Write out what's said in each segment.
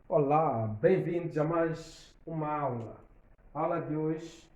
Olá, bem-vindos a mais uma aula. A aula de hoje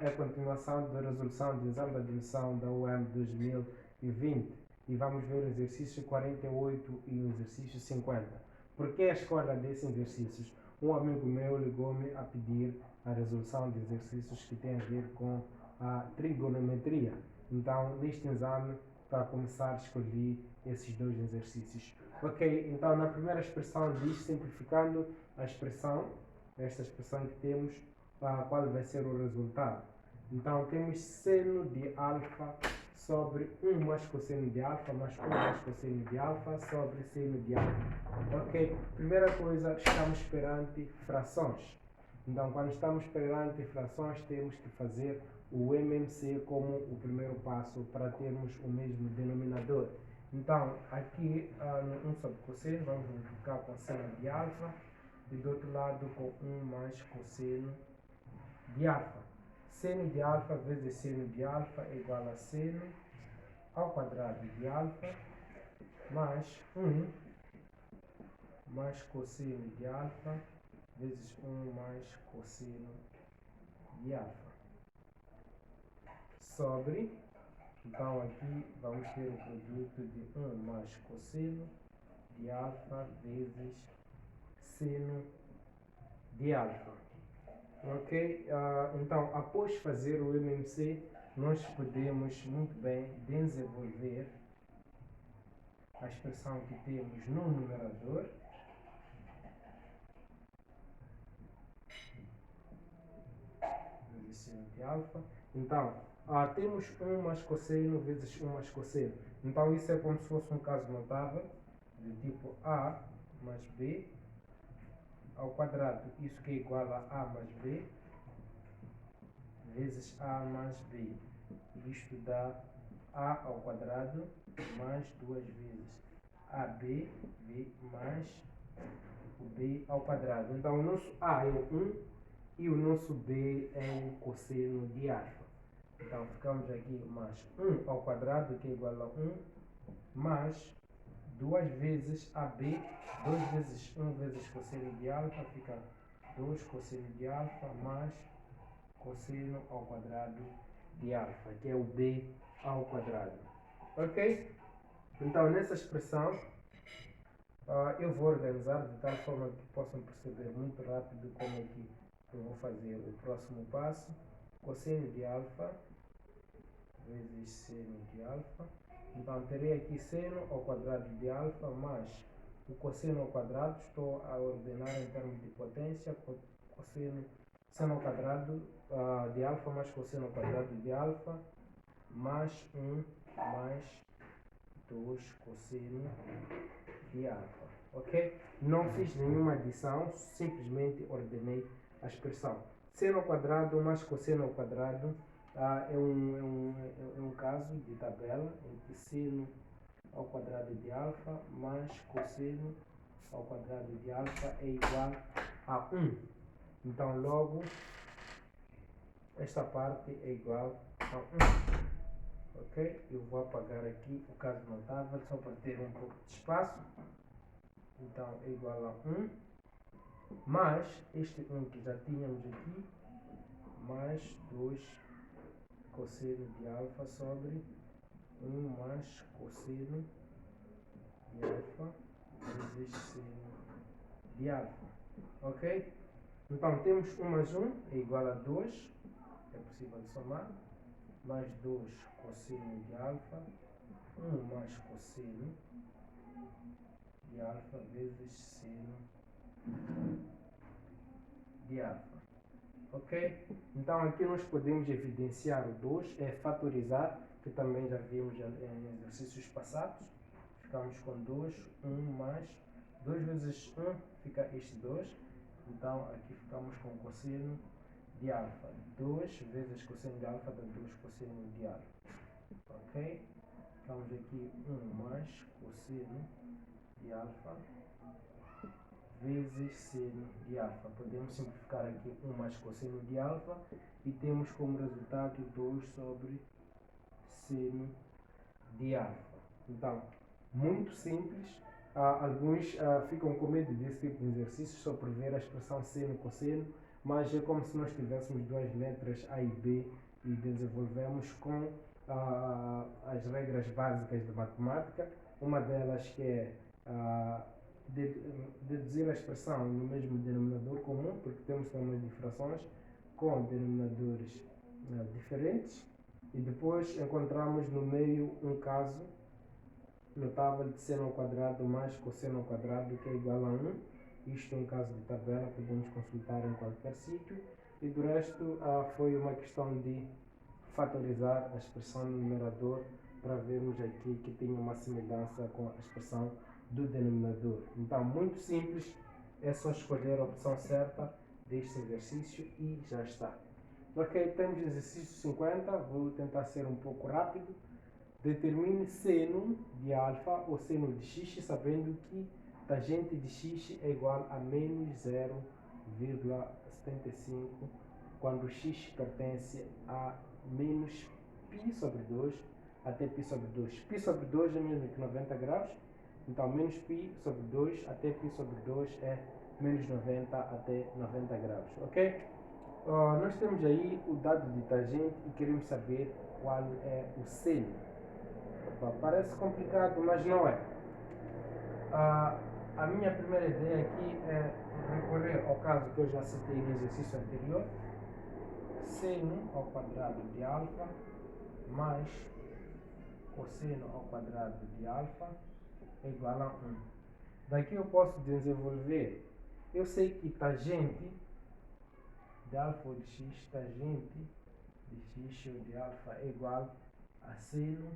é a continuação da resolução de exame de admissão da UEM 2020 e vamos ver o exercício 48 e o exercício 50. Por que a escolha desses exercícios? Um amigo meu ligou-me a pedir a resolução de exercícios que têm a ver com a trigonometria. Então, neste exame, para começar, escolhi esses dois exercícios. Ok, então na primeira expressão diz, simplificando a expressão, esta expressão que temos, qual vai ser o resultado. Então temos seno de alfa sobre 1 mais cosseno de alfa mais 1 mais cosseno de alfa sobre seno de alfa. Ok, primeira coisa, estamos perante frações. Então quando estamos perante frações temos que fazer o MMC como o primeiro passo para termos o mesmo denominador. Então, aqui no 1 sobre cosseno, vamos multiplicar com seno de alfa e do outro lado com 1 mais cosseno de alfa. Seno de alfa vezes seno de alfa é igual a seno ao quadrado de alfa mais 1 mais cosseno de alfa vezes 1 mais cosseno de alfa sobre, então aqui vamos ter o produto de 1 mais cosseno de alfa vezes seno de alfa. Ok? Então, após fazer o MMC, nós podemos muito bem desenvolver a expressão que temos no numerador vezes seno de alfa. Então, temos 1 mais cosseno vezes 1 mais cosseno. Então, isso é como se fosse um caso notável do tipo A mais B ao quadrado. Isso que é igual a A mais B vezes A mais B. Isto dá A ao quadrado mais 2 vezes AB mais o B ao quadrado. Então, o nosso A é o 1 e o nosso B é o cosseno de alfa. Então, ficamos aqui mais 1 ao quadrado, que é igual a 1, mais 2 vezes AB, 2 vezes 1 vezes cosseno de alfa, fica 2 cosseno de alfa mais cosseno ao quadrado de alfa, que é o B ao quadrado. Ok? Então, nessa expressão, eu vou organizar de tal forma que possam perceber muito rápido como é que eu vou fazer o próximo passo. Cosseno de alfa vezes seno de alfa. Então, terei aqui seno ao quadrado de alfa mais o cosseno ao quadrado. Estou a ordenar em termos de potência. Seno ao quadrado de alfa mais cosseno ao quadrado de alfa mais 1 mais 2 cosseno de alfa. Ok? Não fiz nenhuma adição, simplesmente ordenei a expressão. Seno ao quadrado mais cosseno ao quadrado é um caso de tabela em que seno ao quadrado de alfa mais cosseno ao quadrado de alfa é igual a 1. Então, logo, esta parte é igual a 1. Ok? Eu vou apagar aqui o caso notável só para ter um pouco de espaço. Então, é igual a 1 mais este 1 que já tínhamos aqui mais 2 cosseno de alfa sobre 1 mais cosseno de alfa vezes seno de alfa. Ok? Então, temos 1 mais 1 é igual a 2, é possível somar, mais 2 cosseno de alfa, 1 mais cosseno de alfa vezes seno de alfa. Ok? Então, aqui nós podemos evidenciar o 2, é fatorizar, que também já vimos em exercícios passados. Ficamos com 2, 1 mais 2 vezes 1 fica este 2. Então, aqui ficamos com cosseno de alfa. 2 vezes cosseno de alfa dá 2 cosseno de alfa. Ok? Ficamos aqui 1 mais cosseno de alfa vezes seno de alfa. Podemos simplificar aqui 1 mais cosseno de alfa e temos como resultado 2 sobre seno de alfa. Então, muito simples. Alguns ficam com medo desse tipo de exercício só por ver a expressão seno, cosseno, mas é como se nós tivéssemos duas letras A e B e desenvolvemos com as regras básicas de matemática. Uma delas que é deduzir a expressão no mesmo denominador comum, porque temos também frações com denominadores diferentes, e depois encontramos no meio um caso notável de seno ao quadrado mais cosseno ao quadrado, que é igual a 1. Isto é um caso de tabela, podemos consultar em qualquer sítio. E do resto foi uma questão de fatorizar a expressão no numerador para vermos aqui que tem uma semelhança com a expressão do denominador. Então, muito simples, é só escolher a opção certa deste exercício e já está. Ok, temos exercício 50, vou tentar ser um pouco rápido. Determine seno de alfa ou seno de x, sabendo que tangente de x é igual a menos 0,75 quando x pertence a menos π sobre 2 até π sobre 2. Π sobre 2 é menos que 90 graus, então menos π sobre 2 até π sobre 2 é menos 90 até 90 graus, ok? Nós temos aí o dado de tangente e queremos saber qual é o seno. Parece complicado, mas não é. A minha primeira ideia aqui é recorrer ao caso que eu já citei no exercício anterior. Seno ao quadrado de alfa mais cosseno ao quadrado de alfa é igual a 1. Daqui eu posso desenvolver. Eu sei que tangente de alfa ou de x, tangente de x ou de alfa é igual a seno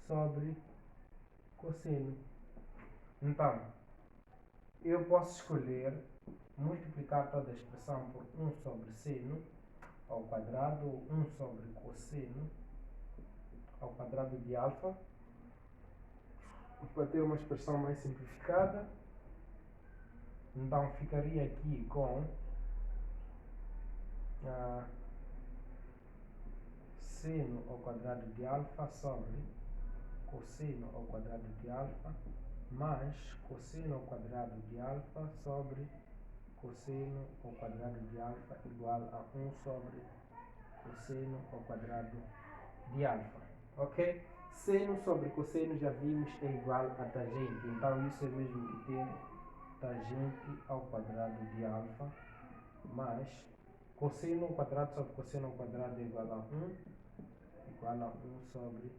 sobre cosseno. Então, eu posso escolher multiplicar toda a expressão por 1 sobre seno ao quadrado ou 1 sobre cosseno ao quadrado de alfa para ter uma expressão mais simplificada. Então, ficaria aqui com seno ao quadrado de alfa sobre cosseno ao quadrado de alfa mais cosseno ao quadrado de alfa sobre cosseno ao quadrado de alfa igual a 1 sobre cosseno ao quadrado de alfa, ok? Seno sobre cosseno já vimos é igual a tangente, então isso é mesmo que ter tangente ao quadrado de alfa mais cosseno ao quadrado sobre cosseno ao quadrado é igual a 1 sobre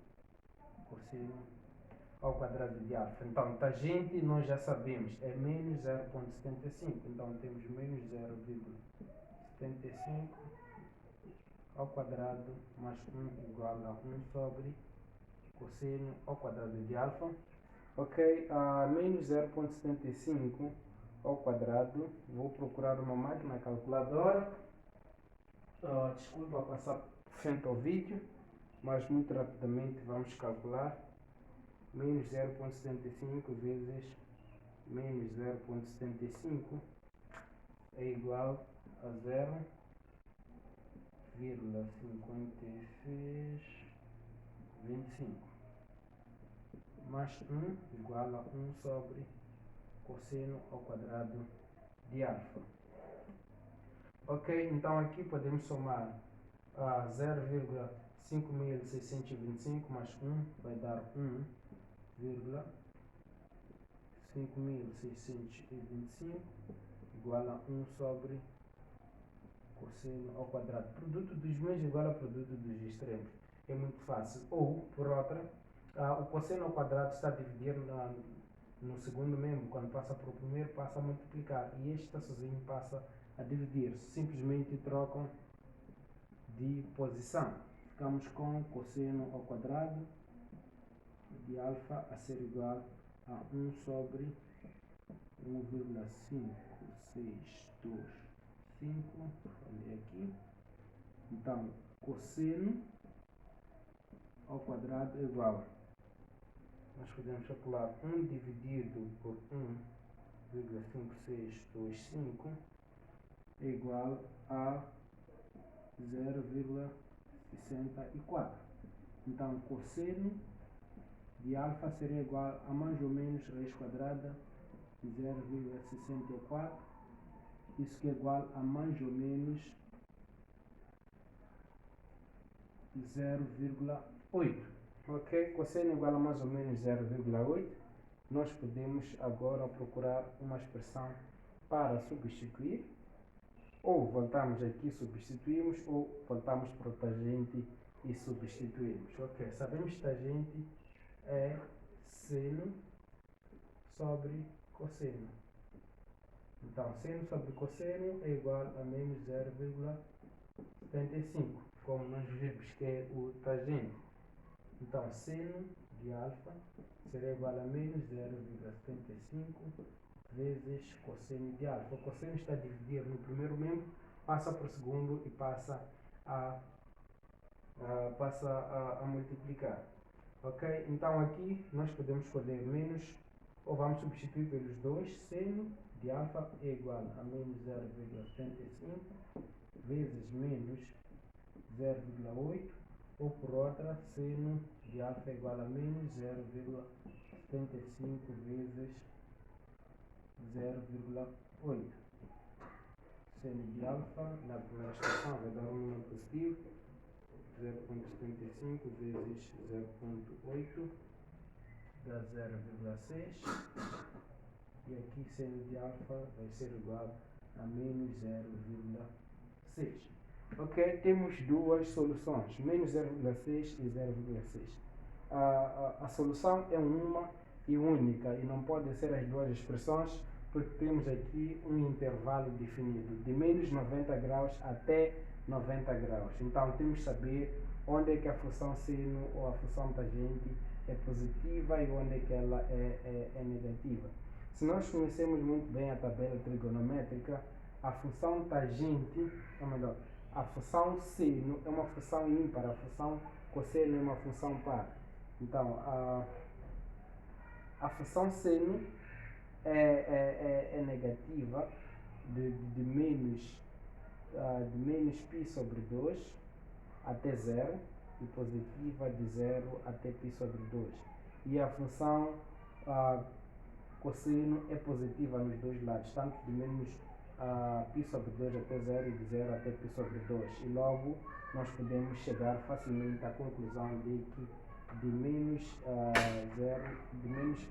cosseno ao quadrado de alfa. Então, tangente nós já sabemos, é menos 0,75. Então, temos menos 0,75 ao quadrado mais 1 igual a 1 sobre cosseno ao quadrado de alfa. Ok, menos 0,75 ao quadrado. Vou procurar uma máquina calculadora. Desculpa passar frente ao vídeo, mas muito rapidamente vamos calcular. Menos 0,75 vezes menos 0,75 é igual a 0,5625 mais 1 igual a 1 sobre cosseno ao quadrado de alfa. Ok, então aqui podemos somar 0,5625 mais 1 vai dar 1,5625 igual a 1 sobre cosseno ao quadrado. Produto dos meios igual a produto dos extremos. É muito fácil. Ou, por outra, o cosseno ao quadrado está a dividir no segundo membro. Quando passa para o primeiro, passa a multiplicar. E este está sozinho, passa a dividir. Simplesmente trocam de posição. Ficamos com cosseno ao quadrado de alfa a ser igual a 1 sobre 1,5625. Olha aqui. Então, cosseno ao quadrado é igual. Nós podemos calcular 1 dividido por 1,5625 é igual a 0,64. Então, cosseno de alfa seria igual a mais ou menos raiz quadrada de 0,64. Isso que é igual a mais ou menos 0,8. Ok? Cosseno é igual a mais ou menos 0,8. Nós podemos agora procurar uma expressão para substituir. Ou voltamos aqui, substituímos, ou voltamos para o tangente e substituímos. Ok? Sabemos que tangente é seno sobre cosseno. Então, seno sobre cosseno é igual a menos 0,75, como nós vimos que é o tangente. Então, seno de alfa será igual a menos 0,75 vezes cosseno de alfa. O cosseno está a dividir no primeiro membro, passa para o segundo e passa a multiplicar. Ok? Então, aqui nós podemos escolher menos, ou vamos substituir pelos dois. Seno de alfa é igual a menos 0,75 vezes menos 0,8, ou por outra, seno de alfa é igual a menos 0,75 vezes 0,8. Seno de alfa na primeira expressão vai dar um número positivo, 0,75 vezes 0,8 dá 0,6, e aqui seno de alfa vai ser igual a menos 0,6. Ok? Temos duas soluções, menos 0,6 e 0,6. A solução é uma e única e não podem ser as duas expressões, porque temos aqui um intervalo definido de menos 90 graus até 90 graus. Então temos que saber onde é que a função seno ou a função tangente é positiva e onde é que ela é negativa. Se nós conhecemos muito bem a tabela trigonométrica, a função tangente, ou melhor, a função seno é uma função ímpar, a função cosseno é uma função par. Então, a função seno é negativa de menos π sobre 2 até 0 e positiva de 0 até π sobre 2. E a função cosseno é positiva nos dois lados, tanto de menos π sobre 2 até 0 e de 0 até π sobre 2. E logo nós podemos chegar facilmente à conclusão de que de menos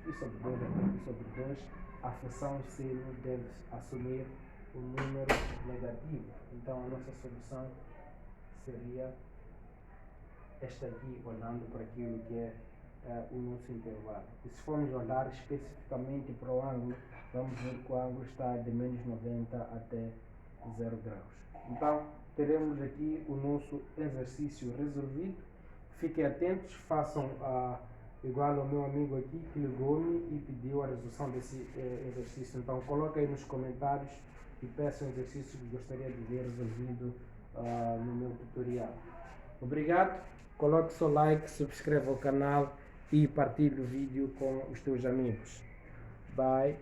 π sobre 2 até π sobre 2, a função seno deve assumir um número negativo. Então a nossa solução seria esta aqui, olhando para aquilo que é o nosso intervalo. E se formos olhar especificamente para o ângulo, vamos ver que o ângulo está de menos 90 até 0 graus. Então teremos aqui o nosso exercício resolvido. Fiquem atentos, façam igual ao meu amigo aqui que ligou-me e pediu a resolução desse exercício. Então coloque aí nos comentários e peça um exercício que gostaria de ver resolvido no meu tutorial. Obrigado, coloque seu like, subscreva o canal e partilhe o vídeo com os teus amigos. Bye.